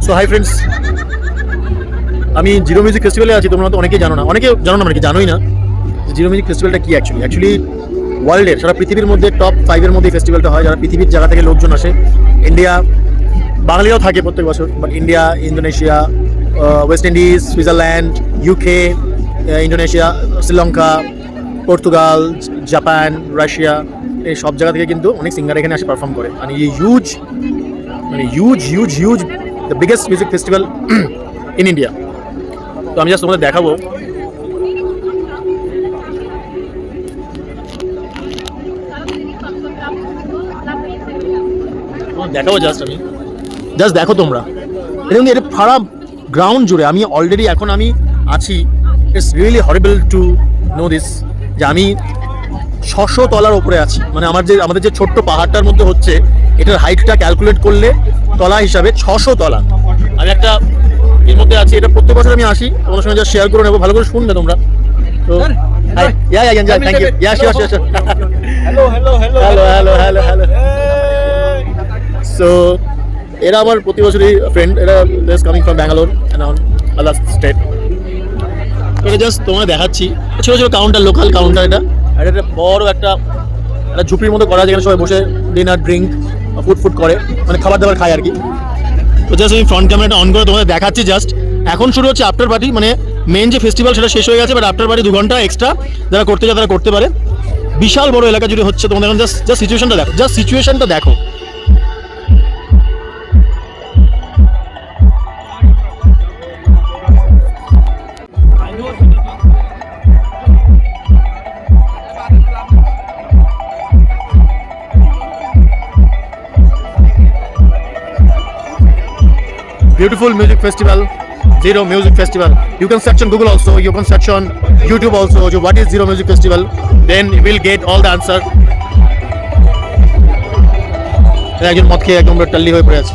So hi friends, আমি zero music ফেস্টিভ্যালে আছি। তোমরা তো অনেকেই জানো না, মানে কি জানোই না যে জিরো মিউজিক ফেস্টিভ্যালটা কি অ্যাকচুয়ালি ওয়ার্ল্ডের, সারা পৃথিবীর মধ্যে টপ 5-এর মধ্যে ফেস্টিভ্যালটা হয়। যারা পৃথিবীর জায়গা থেকে লোকজন আসে, ইন্ডিয়া, বাঙালিরাও থাকে প্রত্যেক বছর, but India, Indonesia, West Indies, Switzerland, UK, Indonesia, Sri Lanka, Portugal, Japan, Russia, এই সব জায়গা থেকে কিন্তু অনেক সিঙ্গার এখানে আসে পারফর্ম করে। মানে এই huge the biggest music festival in India. তো আমি জাস্ট তোমাদের দেখাবো। জাস্ট দেখো তোমরা, এটা কিন্তু এটা সারা গ্রাউন্ড জুড়ে। আমি অলরেডি এখন আমি আছি, it's really horrible to know this, যে আমি 600 তলার ওপরে আছি। মানে আমাদের যে ছোট্ট পাহাড়টার মধ্যে হচ্ছে, এটার হাইটটা ক্যালকুলেট করলে তলা হিসাবে 600 তলা। আমি একটা এর মধ্যে আছি, এটা প্রত্যেক বছর আমি আসি, তোমার সঙ্গে যা শেয়ার করে নেবো, ভালো করে শুনবে তোমরা। তো থ্যাংক ইউ। সো এরা আমার প্রতি বছরই ফ্রেন্ড, এরা coming from Bangalore and other state. এটা জাস্ট তোমায় দেখাচ্ছি, ছোটো ছোটো কাউন্টার, লোকাল কাউন্টার। এটা আর এটা বড় একটা ঝুপড়ির মতো করা, যেখানে সবাই বসে ডিনার, ড্রিঙ্ক, ফুড করে, মানে খাবার দাবার খায় আর কি। তো জাস্ট আমি ফ্রন্ট ক্যামেরাটা অন করে তোমাদের দেখাচ্ছি। জাস্ট এখন শুরু হচ্ছে আফটার পার্টি, মানে মেন যে ফেস্টিভ্যাল সেটা শেষ হয়ে গেছে, বাট আফটার পার্টি 2 ঘন্টা এক্সট্রা যারা করতে চায় তারা করতে পারে। বিশাল বড় এলাকা জুড়ে হচ্ছে। তোমাদের এখন জাস্ট সিচুয়েশনটা দেখো। Beautiful music festival, Zero Music Festival. You can search on Google also, you can search on YouTube also, what is Zero Music Festival, then you will get all the answer. একজন মদ খেয়ে একদম টাল্লি হয়ে পড়ে আছে।